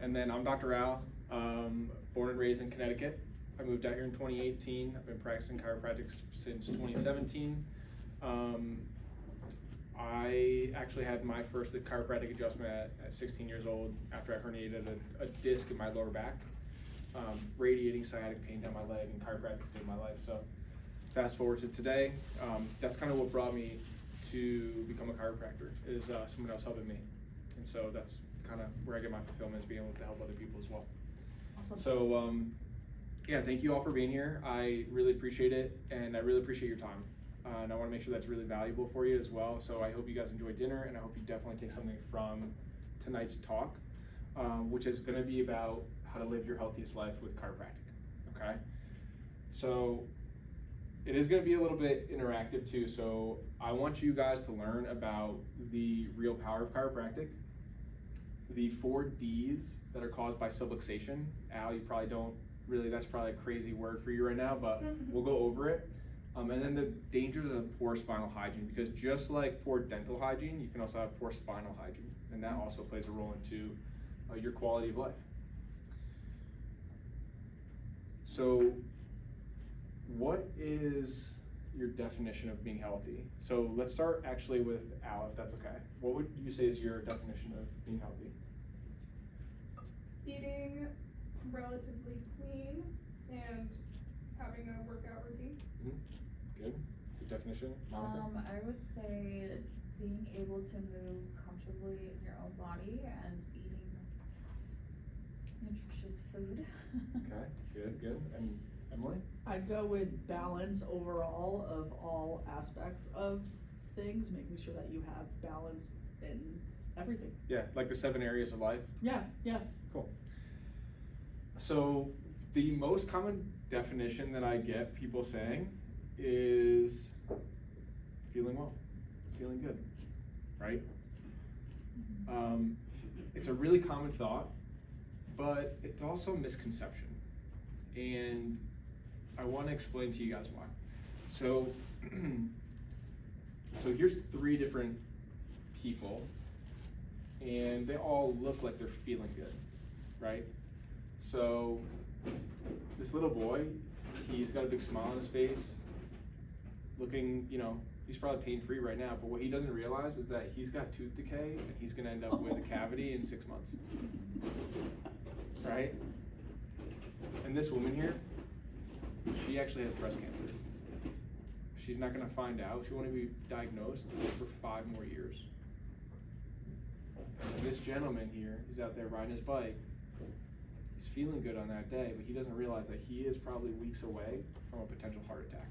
And then I'm Dr. Al, born and raised in Connecticut. I moved out here in 2018. I've been practicing chiropractic since 2017. I actually had my first chiropractic adjustment at 16 years old after I herniated a disc in my lower back, radiating sciatic pain down my leg, and chiropractic saved my life. So fast forward to today, that's kind of what brought me to become a chiropractor, is someone else helping me. And so that's kind of where I get my fulfillment, is being able to help other people as well. Awesome. So yeah, thank you all for being here. I really appreciate it, and I really appreciate your time. And I want to make sure that's really valuable for you as well. So I hope you guys enjoy dinner, and I hope you definitely take something from tonight's talk, which is going to be about how to live your healthiest life with chiropractic. Okay? So it is going to be a little bit interactive too. So I want you guys to learn about the real power of chiropractic, the 4 Ds that are caused by subluxation. Al, you probably don't really, that's probably a crazy word for you right now, but we'll go over it. And then the dangers of poor spinal hygiene, because just like poor dental hygiene, you can also have poor spinal hygiene, and that also plays a role into your quality of life. So what is your definition of being healthy? So let's start actually with Al, if that's okay. What would you say is your definition of being healthy? Eating relatively clean and having a workout routine. Good. Good definition. Monica? I would say being able to move comfortably in your own body and eating nutritious food. Okay, good. And Emily? I'd go with balance overall of all aspects of things, making sure that you have balance in everything. Yeah, like the 7 areas of life. Yeah. Cool. So the most common definition that I get people saying is feeling well, feeling good, right? It's a really common thought, but it's also a misconception. And I want to explain to you guys why. So, so here's 3 different people, and they all look like they're feeling good, right? So this little boy, he's got a big smile on his face, looking, he's probably pain-free right now, but what he doesn't realize is that he's got tooth decay, and he's gonna end up with a cavity in 6 months, right? And this woman here, she actually has breast cancer. She's not gonna find out. She won't be diagnosed for 5 more years. And this gentleman here, he's out there riding his bike. He's feeling good on that day, but he doesn't realize that he is probably weeks away from a potential heart attack.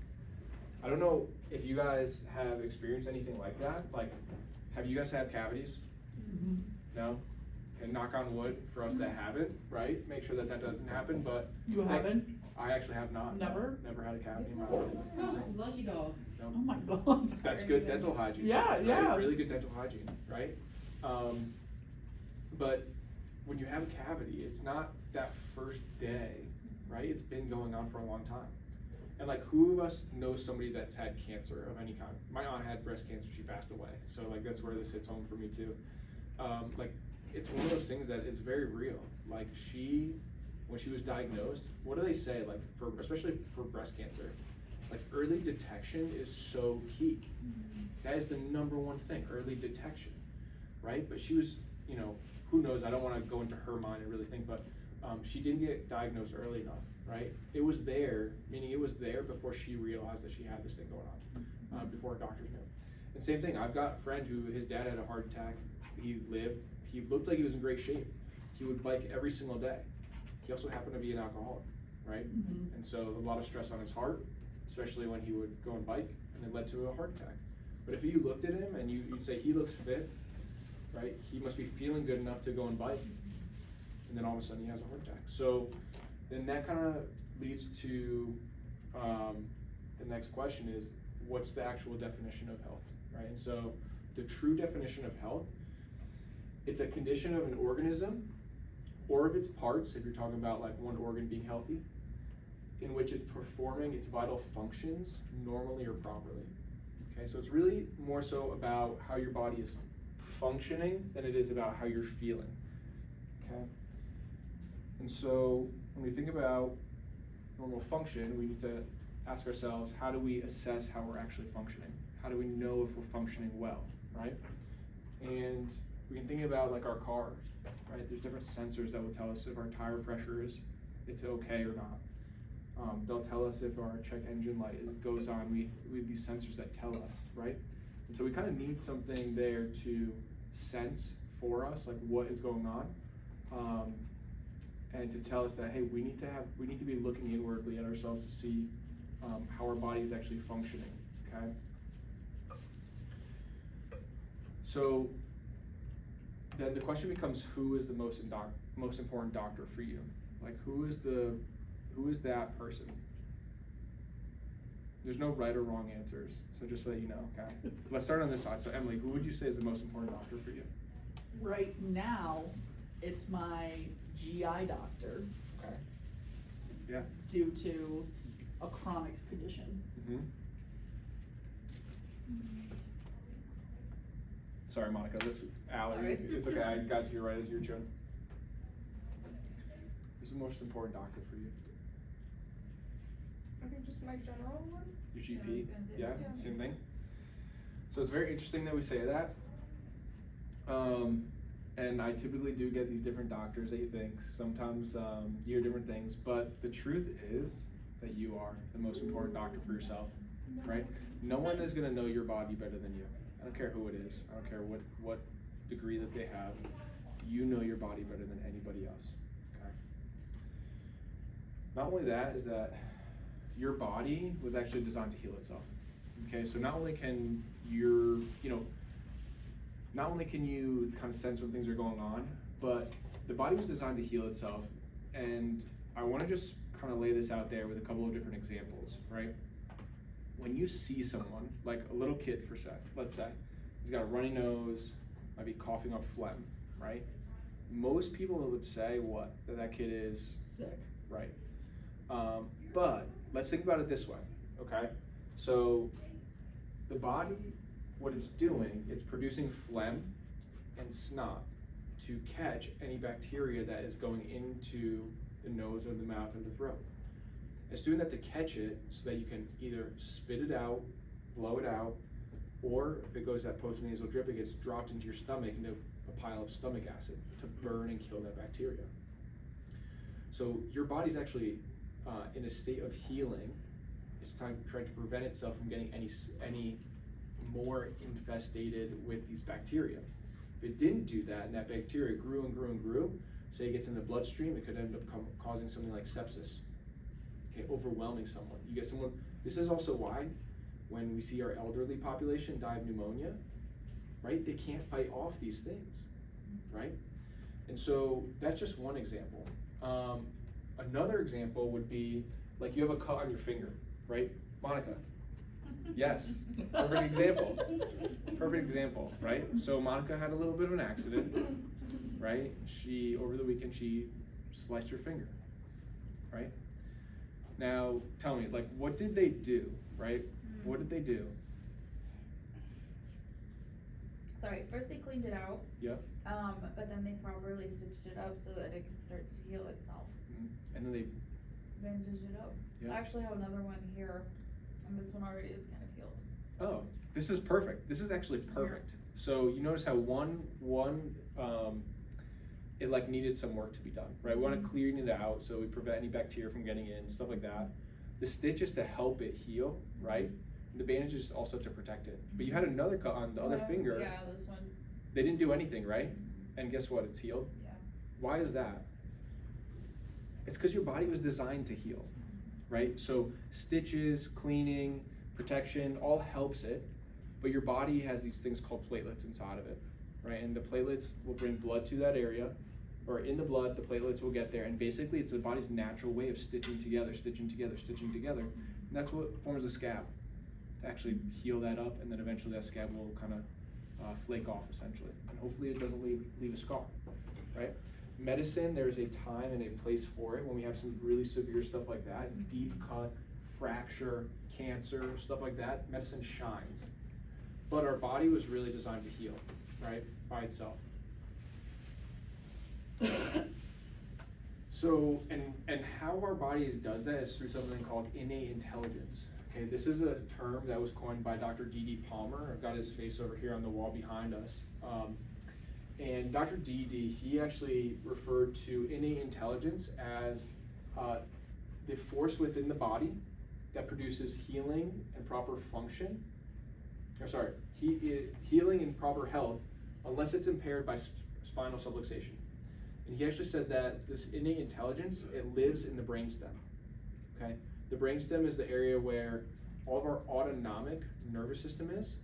I don't know if you guys have experienced anything like that. Like, have you guys had cavities? Mm-hmm. No? And knock on wood for us that haven't, right? Make sure that doesn't happen, but. You haven't? I actually have not. Never? Never had a cavity in my life. Oh, lucky dog. No. Oh my God. That's good dental hygiene. Yeah, right? yeah. Really good dental hygiene, right? But when you have a cavity, it's not that first day, right? It's been going on for a long time. And like, who of us knows somebody that's had cancer of any kind? My aunt had breast cancer, she passed away. So like, that's where this hits home for me too. Like, it's one of those things that is very real. Like, when she was diagnosed, what do they say? Like, especially for breast cancer, like, early detection is so key. That is the #1 thing, early detection, right? But she was, who knows? I don't want to go into her mind and really think, but she didn't get diagnosed early enough, right? It was there, meaning it was there before she realized that she had this thing going on, before her doctors knew. And same thing, I've got a friend who, his dad had a heart attack. He looked like he was in great shape. He would bike every single day. He also happened to be an alcoholic, right? Mm-hmm. And so a lot of stress on his heart, especially when he would go and bike, and it led to a heart attack. But if you looked at him and you'd say he looks fit, right? He must be feeling good enough to go and bike, and then all of a sudden he has a heart attack. So then that kind of leads to the next question is, what's the actual definition of health, right? And so the true definition of health, it's a condition of an organism or of its parts, if you're talking about like one organ being healthy, in which it's performing its vital functions normally or properly. Okay, so it's really more so about how your body is functioning than it is about how you're feeling. Okay, And so when we think about normal function, we need to ask ourselves, how do we assess how we're actually functioning? How do we know if we're functioning well, right? And we can think about like our cars, right? There's different sensors that will tell us if our tire pressure it's okay or not. They'll tell us if our check engine light goes on. We have these sensors that tell us, right? And so we kind of need something there to sense for us, like what is going on, and to tell us that, hey, we need to be looking inwardly at ourselves to see how our body is actually functioning. Okay. So then the question becomes, who is the most important doctor for you? Like, who is that person? There's no right or wrong answers, so just so that you know, okay? Let's start on this side. So Emily, who would you say is the most important doctor for you? Right now, it's my GI doctor. Okay. Yeah. Due to a chronic condition. Mm-hmm. Sorry, Monica, that's Allie. Sorry. It's okay, I got you right as your turn. Who's the most important doctor for you? I think just my general one. Your GP? Yeah, I was gonna say Yeah, the same thing. So it's very interesting that we say that. And I typically do get these different doctors that you think. Sometimes you hear different things, but the truth is that you are the most important doctor for yourself, right? No one is gonna know your body better than you. I don't care who it is. I don't care what degree that they have. You know your body better than anybody else, okay? Not only that, is that your body was actually designed to heal itself, okay? So not only can not only can you kind of sense when things are going on, but the body was designed to heal itself. And I want to just kind of lay this out there with a couple of different examples, right? When you see someone, like a little kid let's say, he's got a runny nose, might be coughing up phlegm, right? Most people would say what? That kid is Sick. right. But let's think about it this way, okay? So the body, what it's doing, it's producing phlegm and snot to catch any bacteria that is going into the nose or the mouth or the throat. It's doing that to catch it so that you can either spit it out, blow it out, or if it goes that postnasal drip, it gets dropped into your stomach into a pile of stomach acid to burn and kill that bacteria. So your body's actually in a state of healing. It's trying to prevent itself from getting any more infestated with these bacteria. If it didn't do that and that bacteria grew and grew and grew, say it gets in the bloodstream, it could end up causing something like sepsis, okay, overwhelming someone. You get someone, this is also why when we see our elderly population die of pneumonia, right, they can't fight off these things, right? And so that's just one example. Another example would be like you have a cut on your finger, right? Monica. Yes, perfect example. Perfect example, right? So Monica had a little bit of an accident, right? Over the weekend, she sliced her finger, right? Now, tell me, like, what did they do, right? What did they do? Sorry, first they cleaned it out. Yep. But then they properly stitched it up so that it can start to heal itself. Mm-hmm. And then they Bandaged it up. Yep. I actually have another one here, and this one already is kind of healed. Oh, this is perfect. This is actually perfect. So you notice how one it like needed some work to be done, right? We want to clean it out so we prevent any bacteria from getting in, stuff like that. The stitch is to help it heal, right? The bandage is also to protect it. But you had another cut on the other finger. Yeah, this one. They didn't do anything, right? And guess what? It's healed. Yeah. Why is that? It's because your body was designed to heal, right? So stitches, cleaning, protection, all helps it, but your body has these things called platelets inside of it, right? And the platelets will bring blood to that area, or in the blood, the platelets will get there, and basically it's the body's natural way of stitching together, and that's what forms a scab, to actually heal that up, and then eventually that scab will kind of flake off, essentially, and hopefully it doesn't leave a scar, right? Medicine, there's a time and a place for it when we have some really severe stuff like that, deep cut, fracture, cancer, stuff like that, medicine shines. But our body was really designed to heal, right, by itself. So, and how our bodies does that is through something called innate intelligence. Okay, this is a term that was coined by Dr. D.D. Palmer. I've got his face over here on the wall behind us. And Dr. D.D., he actually referred to innate intelligence as the force within the body that produces healing and proper function. Healing and proper health, unless it's impaired by spinal subluxation. And he actually said that this innate intelligence, it lives in the brainstem. Okay, the brainstem is the area where all of our autonomic nervous system is.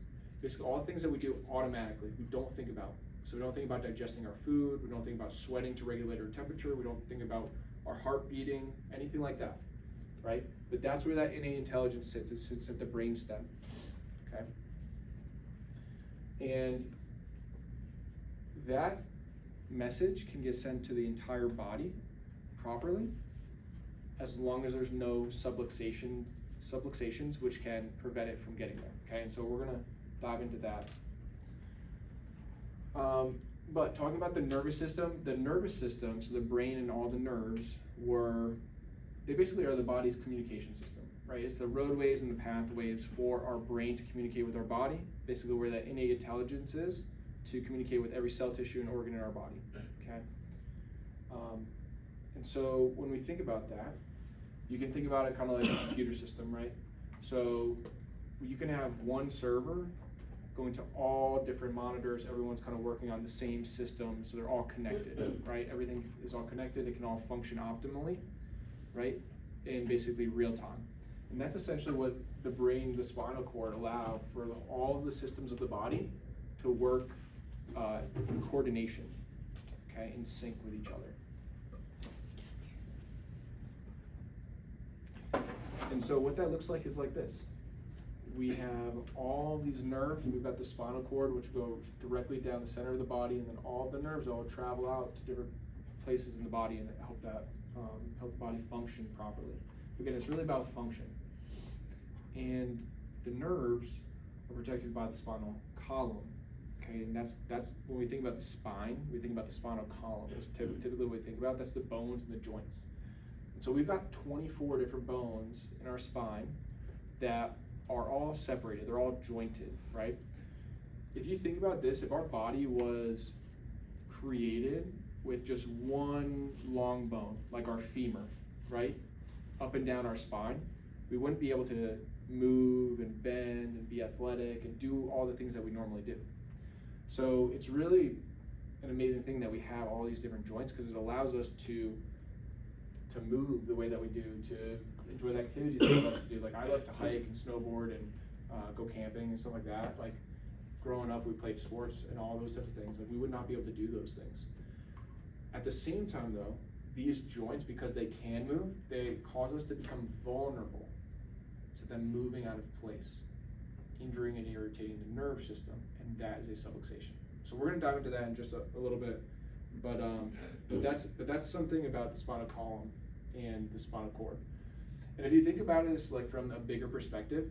Basically, all the things that we do automatically, we don't think about. So we don't think about digesting our food. We don't think about sweating to regulate our temperature. We don't think about our heart beating, anything like that, right? But that's where that innate intelligence sits. It sits at the brainstem. Okay, and that message can get sent to the entire body properly, as long as there's no subluxations, which can prevent it from getting there. Okay, and so we're gonna dive into that. But talking about the nervous system, so the brain and all the nerves they basically are the body's communication system, right? It's the roadways and the pathways for our brain to communicate with our body, basically where that innate intelligence is to communicate with every cell, tissue, and organ in our body, okay? And so when we think about that, you can think about it kind of like a computer system, right? So you can have one server going to all different monitors, everyone's kind of working on the same system, so they're all connected, right? Everything is all connected, it can all function optimally, right? In basically real time. And that's essentially what the brain, the spinal cord allow for all of the systems of the body to work in coordination, okay, in sync with each other. And so what that looks like is like this. We have all these nerves, we've got the spinal cord, which goes directly down the center of the body, and then all the nerves all travel out to different places in the body and help the body function properly. Again, it's really about function. And the nerves are protected by the spinal column. Okay, and that's when we think about the spine, we think about the spinal column. That's typically what we think about. That's the bones and the joints. And so we've got 24 different bones in our spine that are all separated. They're all jointed, right? If you think about this, if our body was created with just one long bone, like our femur, right, up and down our spine, we wouldn't be able to move and bend and be athletic and do all the things that we normally do. So it's really an amazing thing that we have all these different joints, because it allows us to move the way that we do, to enjoy the activities that we love to do. Like I love to hike and snowboard and go camping and stuff like that. Like growing up, we played sports and all those types of things. Like we would not be able to do those things. At the same time though, these joints, because they can move, they cause us to become vulnerable to them moving out of place, injuring and irritating the nerve system, and that is a subluxation. So we're gonna dive into that in just a little bit, but that's something about the spinal column and the spinal cord. And if you think about it as like from a bigger perspective,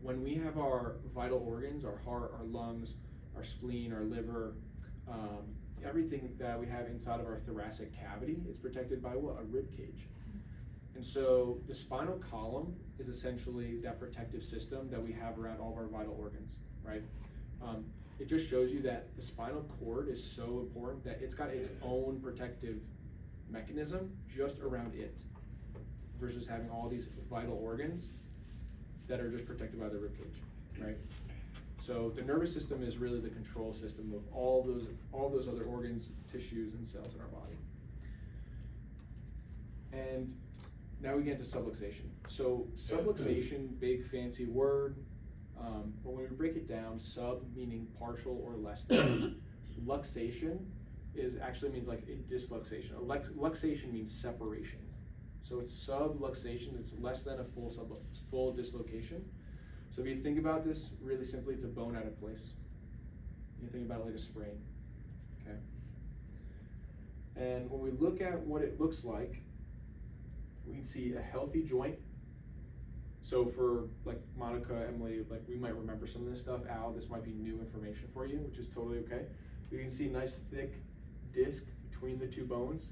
when we have our vital organs, our heart, our lungs, our spleen, our liver, everything that we have inside of our thoracic cavity is protected by what? A rib cage. And so the spinal column is essentially that protective system that we have around all of our vital organs, right? It just shows you that the spinal cord is so important that it's got its own protective mechanism just around it, versus having all these vital organs that are just protected by the rib cage, right? So the nervous system is really the control system of all those other organs, tissues, and cells in our body. And now we get into subluxation. So subluxation, big fancy word, but when we break it down, sub meaning partial or less than, luxation actually means like a disluxation. Luxation means separation. So it's subluxation, it's less than a full dislocation. So if you think about this really simply, it's a bone out of place. You think about it like a sprain, okay? And when we look at what it looks like, we can see a healthy joint. So for like Monica, Emily, like we might remember some of this stuff. Al, this might be new information for you, which is totally okay. You can see a nice thick disc between the two bones,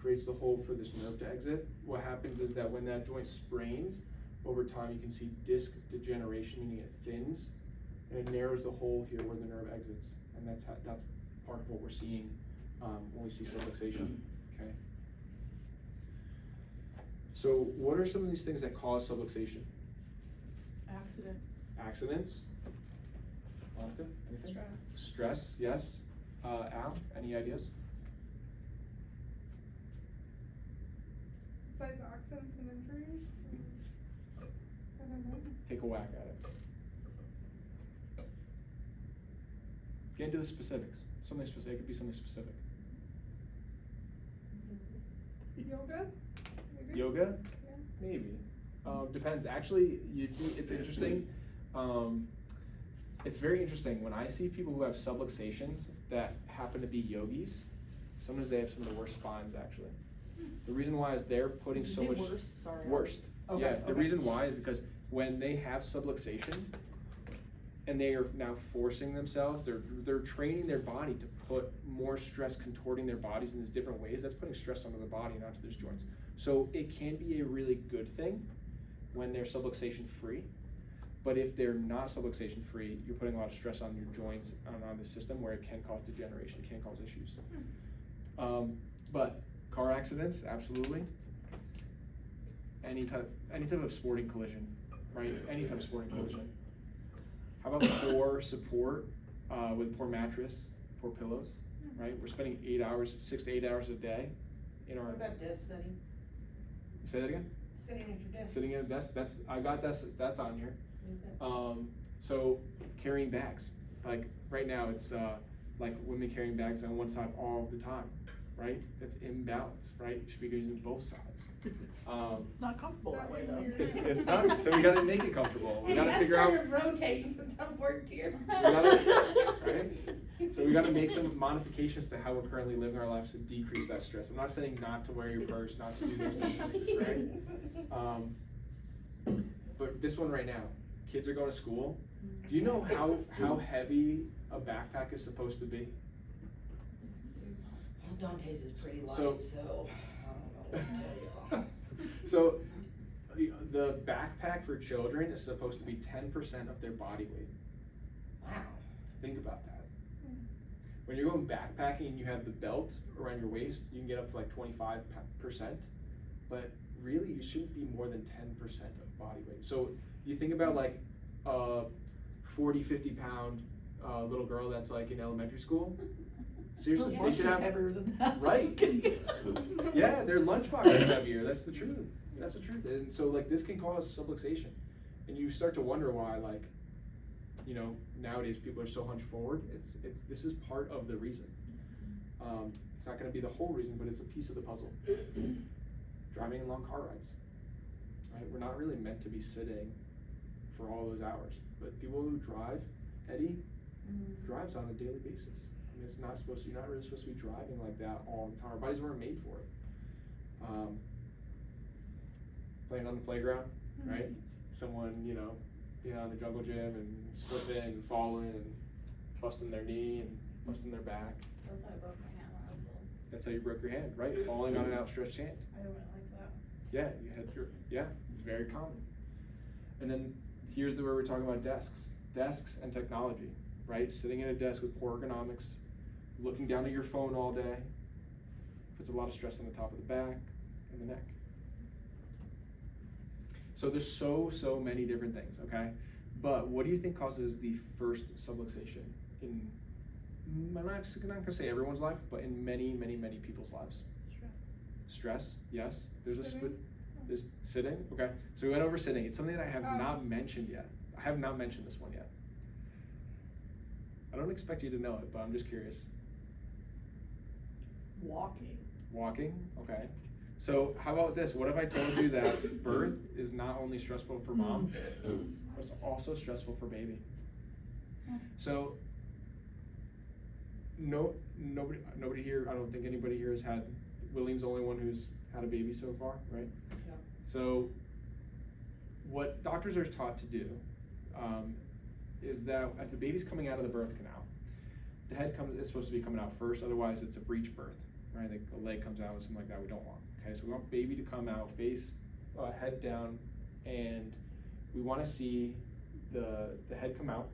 creates the hole for this nerve to exit. What happens is that when that joint sprains, over time you can see disc degeneration, meaning it thins, and it narrows the hole here where the nerve exits. And that's part of what we're seeing when we see subluxation, okay? So what are some of these things that cause subluxation? Accident. Accidents? Monica, anything? Stress. Stress, yes. Al, any ideas? Besides accidents and injuries, I don't know. Take a whack at it. Get into the specifics. Something specific. It could be something specific. Yoga? Maybe? Yoga? Yeah. Maybe. Depends. Actually, it's interesting. It's very interesting when I see people who have subluxations that happen to be yogis. Sometimes they have some of the worst spines. Actually, the reason why is they're putting Did you so say much worst? Sorry. worst. Okay, Yeah. The okay. reason why is because when they have subluxation, and they are now forcing themselves, they're training their body to put more stress, contorting their bodies in these different ways. That's putting stress onto the body and onto those joints. So it can be a really good thing when they're subluxation free. But if they're not subluxation free, you're putting a lot of stress on your joints and on the system where it can cause degeneration, it can cause issues. But car accidents, absolutely. Any type of sporting collision, right? Any type of sporting collision. How about poor support with poor mattress, poor pillows, right? We're spending 6 to 8 hours a day in our. What about desk sitting? Say that again? Sitting at your desk. Sitting at a desk. I got that's on here. Is it? So carrying bags, like right now it's like women carrying bags on one side all the time, right? It's imbalance, right? You should be using both sides. It's not comfortable that way though. It's not. So we gotta make it comfortable. We gotta figure out. rotating since I've worked here. Right? So we gotta make some modifications to how we're currently living our lives to decrease that stress. I'm not saying not to wear your purse, not to do those things, right? But this one right now, kids are going to school. Do you know how heavy a backpack is supposed to be? Well, Dante's is pretty light, So- so I don't know what to tell you. So the backpack for children is supposed to be 10% of their body weight. Wow. Think about that. When you're going backpacking and you have the belt around your waist, you can get up to like 25%, but really you shouldn't be more than 10% of body weight. So you think about like a 40, 50 pound little girl that's like in elementary school. Seriously, Her they lunch should is have, heavier than that. right. Just kidding. Yeah, their lunchbox is heavier. That's the truth. That's the truth. And so like this can cause subluxation, and you start to wonder why, like, you know, nowadays people are so hunched forward. This is part of the reason. It's not going to be the whole reason, but it's a piece of the puzzle. Driving in long car rides, right? We're not really meant to be sitting for all those hours, but people who drive, Eddie drives on a daily basis. I mean, it's not supposed to. You're not really supposed to be driving like that all the time. Our bodies weren't made for it. Playing on the playground, right? Someone, you know, being on the jungle gym and slipping and falling and busting their knee and busting their back. That's how I broke my hand when I was little. That's how you broke your hand, right? Falling on an outstretched hand. I went like that. Yeah, you had it's very common. And then here's where we're talking about desks and technology, right? Sitting at a desk with poor ergonomics, looking down at your phone all day, puts a lot of stress on the top of the back and the neck. So there's so many different things, okay? But what do you think causes the first subluxation in, I'm not gonna say everyone's life, but in many people's lives? Stress, yes. There's sitting, okay. So we went over sitting. It's something that I have not mentioned yet. I have not mentioned this one yet. I don't expect you to know it, but I'm just curious. Walking, okay. So how about this? What if I told you that birth is not only stressful for mom, but it's also stressful for baby? So nobody here, I don't think anybody here has had, William's the only one who's had a baby so far, right? Yeah. So what doctors are taught to do is that as the baby's coming out of the birth canal, the head is supposed to be coming out first, otherwise it's a breech birth, right? Like a leg comes out or something like that, we don't want. Okay, so we want baby to come out, face, head down, and we want to see the head come out.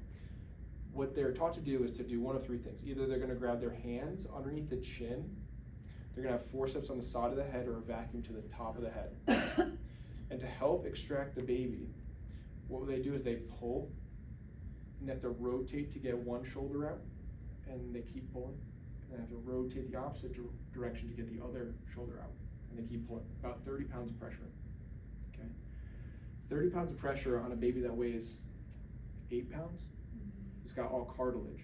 What they're taught to do is to do one of three things. Either they're going to grab their hands underneath the chin, they're going to have forceps on the side of the head, or a vacuum to the top of the head. And to help extract the baby, what they do is they pull, and they have to rotate to get one shoulder out, and they keep pulling. And they have to rotate the opposite direction to get the other shoulder out, and they keep pulling. About 30 pounds of pressure. Okay, 30 pounds of pressure on a baby that weighs 8 pounds. It's got all cartilage.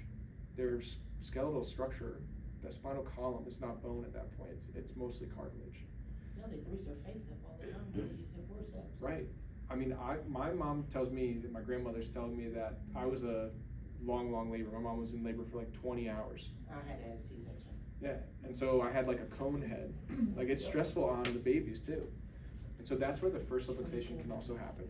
Their skeletal structure, the spinal column, is not bone at that point. It's mostly cartilage. No, they bruise their face up all the time when they use their forceps. Right. I mean, my mom tells me, my grandmother's telling me that I was a long labor. My mom was in labor for like 20 hours. I had to have a C-section. Yeah, and so I had like a cone head. Like, it's stressful on the babies too. And so that's where the first subluxation can also happen.